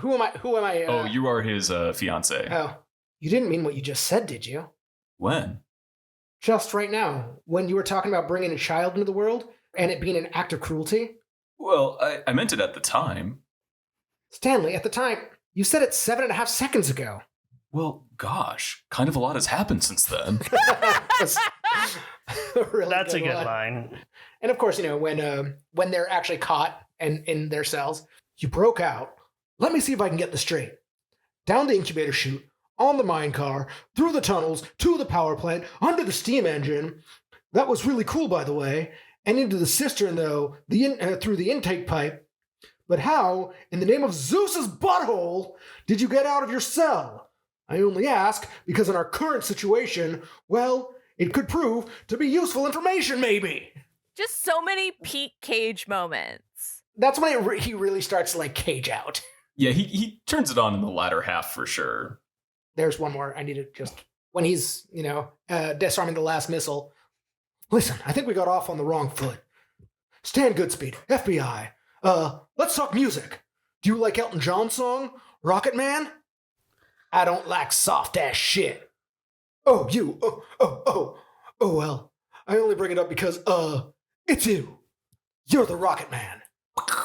Who am I? Oh, you are his fiance. Oh, you didn't mean what you just said, did you? When? Just right now, when you were talking about bringing a child into the world and it being an act of cruelty? Well, I meant it at the time. Stanley, at the time, you said it 7.5 seconds ago. Well, gosh, kind of a lot has happened since then. That's really That's a good line. line. And of course, when they're actually caught and in their cells, you broke out. Let me see if I can get this straight. Down the incubator chute, on the mine car, through the tunnels, to the power plant, under the steam engine. That was really cool, by the way. And into the cistern, though, through the intake pipe. But how, in the name of Zeus's butthole, did you get out of your cell? I only ask because in our current situation, well, It could prove to be useful information, maybe. Just so many Pete Cage moments. That's when he really starts to like cage out. Yeah, he turns it on in the latter half for sure. There's one more. I need to just, when he's, disarming the last missile. Listen, I think we got off on the wrong foot. Stan Goodspeed, FBI. Let's talk music. Do you like Elton John's song, Rocket Man? I don't like soft-ass shit. Oh, you. Oh, well. I only bring it up because, it's you. You're the Rocket Man.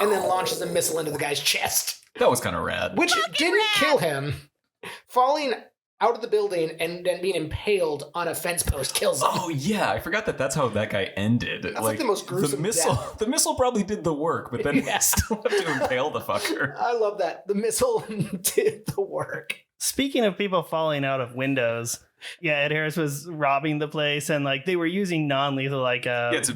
And then launches a missile into the guy's chest. That was kind of rad. Which didn't kill him. Falling out of the building and then being impaled on a fence post kills him. Oh, yeah. I forgot that's how that guy ended. That's like the most gruesome death. The missile probably did the work, but then he still have to impale the fucker. I love that. The missile did the work. Speaking of people falling out of windows, yeah, Ed Harris was robbing the place, and like they were using non-lethal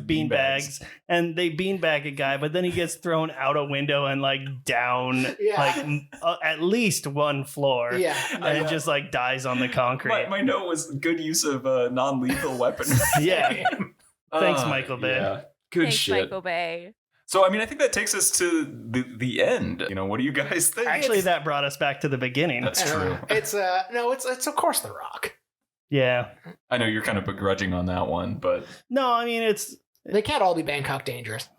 bean bags, and they beanbag a guy, but then he gets thrown out a window and like down at least one floor, and just like dies on the concrete. My note was good use of non-lethal weapons. Yeah, thanks, Michael Bay. Yeah. Good Thanks, shit. Michael Bay. So, I mean, I think that takes us to the end. What do you guys think? Actually, that brought us back to the beginning. That's true. It's of course The Rock. Yeah. I know you're kind of begrudging on that one, but... No, I mean, they can't all be Bangkok Dangerous.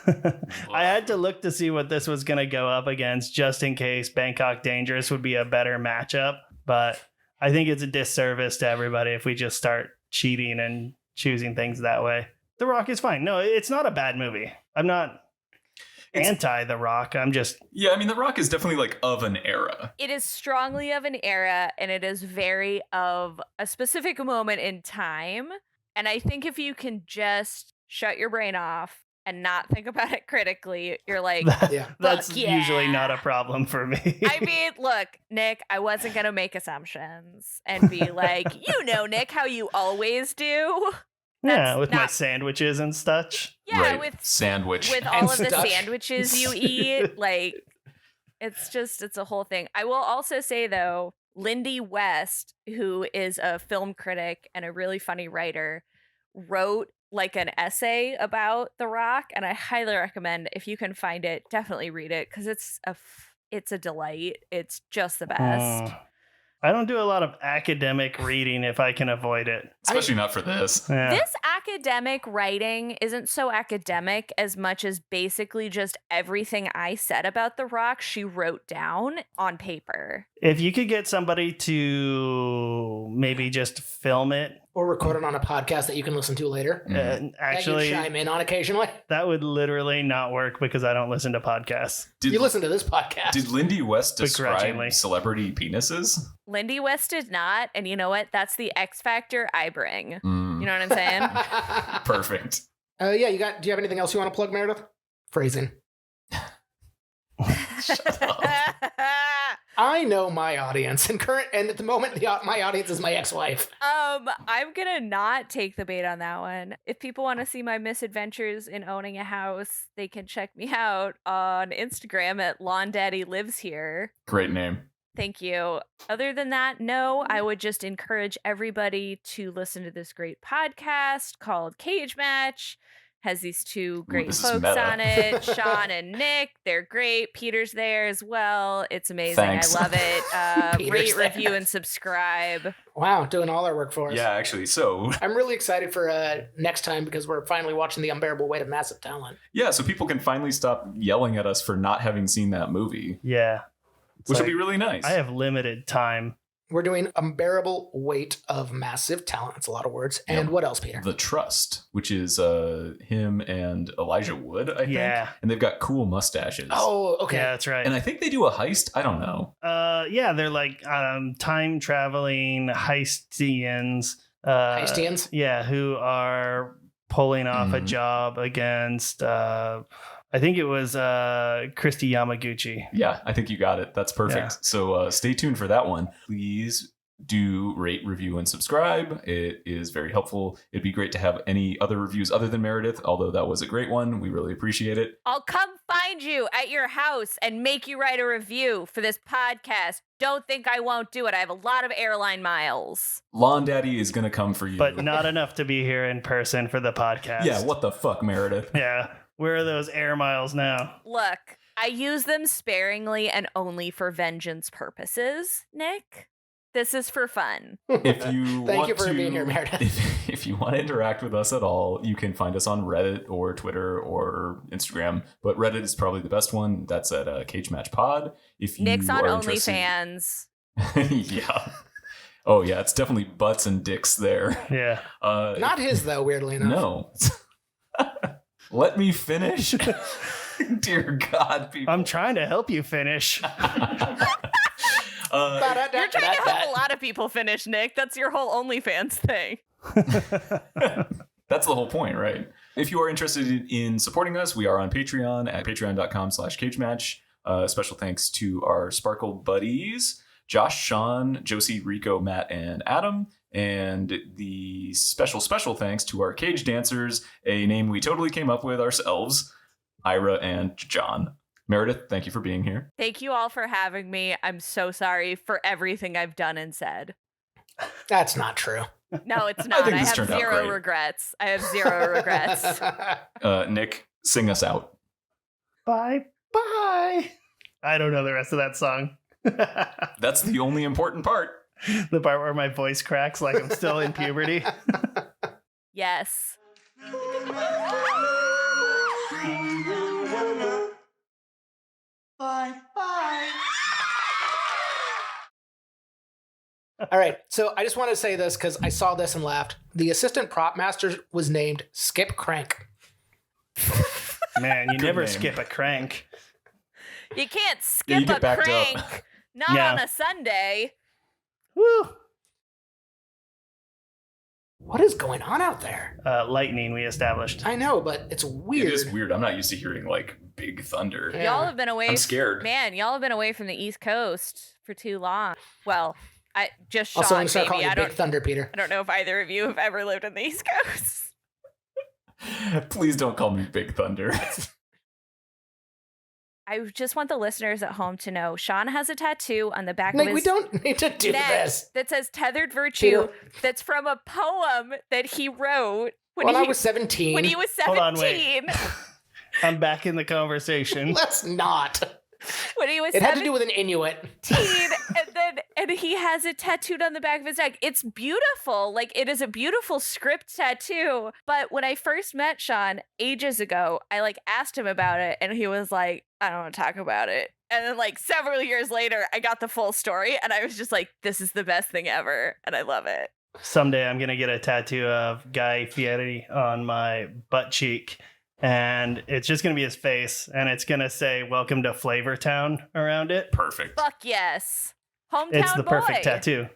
I had to look to see what this was going to go up against just in case Bangkok Dangerous would be a better matchup. But I think it's a disservice to everybody if we just start cheating and choosing things that way. The Rock is fine. No, it's not a bad movie. I'm not anti The Rock. I'm just... Yeah, I mean, The Rock is definitely like of an era. It is strongly of an era, and it is very of a specific moment in time. And I think if you can just shut your brain off and not think about it critically, you're like, that's usually not a problem for me. I mean, look, Nick, I wasn't going to make assumptions and be like, Nick, how you always do. With my sandwiches and such. Yeah, right. with sandwich. With all of the sandwiches you eat. Like, it's a whole thing. I will also say, though, Lindy West, who is a film critic and a really funny writer, wrote like an essay about The Rock. And I highly recommend, if you can find it, definitely read it, because it's a delight. It's just the best. I don't do a lot of academic reading if I can avoid it. Especially not for this. Yeah. This academic writing isn't so academic as much as basically just everything I said about The Rock, she wrote down on paper. If you could get somebody to maybe just film it. Or record it on a podcast that you can listen to later. Actually, that you chime in on occasionally. That would literally not work because I don't listen to podcasts. You listen to this podcast. Did Lindy West describe celebrity penises? Lindy West did not. And you know what? That's the X factor I bring. You know what I'm saying? Perfect. Do you have anything else you want to plug, Meredith? Phrasing. Shut up. I know my audience, and at the moment, my audience is my ex-wife. I'm gonna not take the bait on that one. If people want to see my misadventures in owning a house, they can check me out on Instagram at Lawn Daddy Lives Here. Great name. Thank you. Other than that, no, I would just encourage everybody to listen to this great podcast called Cage Match. Has these two great folks on it, Sean and Nick. They're great. Peter's there as well. It's amazing. Thanks. I love it. Rate, there. review, and subscribe. Wow, doing all our work for us. Yeah, actually, so... I'm really excited for next time because we're finally watching The Unbearable Weight of Massive Talent. Yeah, so people can finally stop yelling at us for not having seen that movie. Yeah. Which will be really nice. I have limited time. We're doing Unbearable Weight of Massive Talent. That's a lot of words. And what else, Peter? The Trust, which is him and Elijah Wood, I think. Yeah. And they've got cool mustaches. Oh, okay. Yeah, that's right. And I think they do a heist. I don't know. Yeah, they're like time traveling heistians. Heistians? Yeah, who are pulling off a job against... I think it was Christy Yamaguchi. Yeah, I think you got it. That's perfect. Yeah. So stay tuned for that one. Please do rate, review, and subscribe. It is very helpful. It'd be great to have any other reviews other than Meredith, although that was a great one. We really appreciate it. I'll come find find you at your house and make you write a review for this podcast. Don't think I won't do it. I have a lot of airline miles. Lawn Daddy is going to come for you. But not enough to be here in person for the podcast. Yeah, what the fuck, Meredith? Yeah. Where are those air miles now? Look, I use them sparingly and only for vengeance purposes, Nick. This is for fun. If you Thank want you for to, being here, Meredith. If you want to interact with us at all, you can find us on Reddit or Twitter or Instagram. But Reddit is probably the best one. That's at Cage Match Pod. If you Nick's on are interested- OnlyFans. Yeah. Oh yeah, it's definitely butts and dicks there. Yeah. Not his, though, weirdly enough. No. Let me finish. Dear God, people. I'm trying to help you finish. You're trying to help a lot of people finish, Nick. That's your whole OnlyFans thing. That's the whole point, right? If you are interested in supporting us, we are on Patreon at patreon.com/cagematch. Special thanks to our Sparkle buddies, Josh, Sean, Josie, Rico, Matt, and Adam. And the special thanks to our cage dancers, a name we totally came up with ourselves, Ira and John. Meredith, thank you for being here. Thank you all for having me. I'm so sorry for everything I've done and said. That's not true. No, it's not. think I this have turned out zero great. regrets. I have zero regrets. Nick, sing us out. Bye. Bye. I don't know the rest of that song. That's the only important part. The part where my voice cracks like I'm still in puberty. Yes. Bye. Bye. All right, so I just want to say this because I saw this and laughed. The assistant prop master was named Skip Crank. Man, you Good never name. skip a crank. You can't Yeah, you skip get a backed up. crank. Not Yeah. on a Sunday. Woo. What is going on out there? Lightning, we established. I know, but it's weird. It is weird. I'm not used to hearing like big thunder. Yeah. Y'all have been away. I'm scared. Man, y'all have been away from the East Coast for too long. Well, I just Also, I'm Sean, going to start calling maybe. you Big Thunder, Peter. I don't know if either of you have ever lived in the East Coast. Please don't call me Big Thunder. I just want the listeners at home to know Sean has a tattoo on the back of Nick, his we don't need to do neck this. that says Tethered Virtue. Peter. That's from a poem that he wrote When I was 17. when he was Hold on, wait. 17. I'm back in the conversation. Let's not. When he was It had 17. to do with an Inuit. And he has it tattooed on the back of his neck. It's beautiful. Like, it is a beautiful script tattoo. But when I first met Sean ages ago, I like asked him about it and he was like, I don't want to talk about it. And then like several years later, I got the full story and I was just like, this is the best thing ever. And I love it. Someday I'm going to get a tattoo of Guy Fieri on my butt cheek. And it's just going to be his face. And it's going to say, welcome to Flavor Town around it. Perfect. Fuck yes. Hometown It's the boy. perfect tattoo.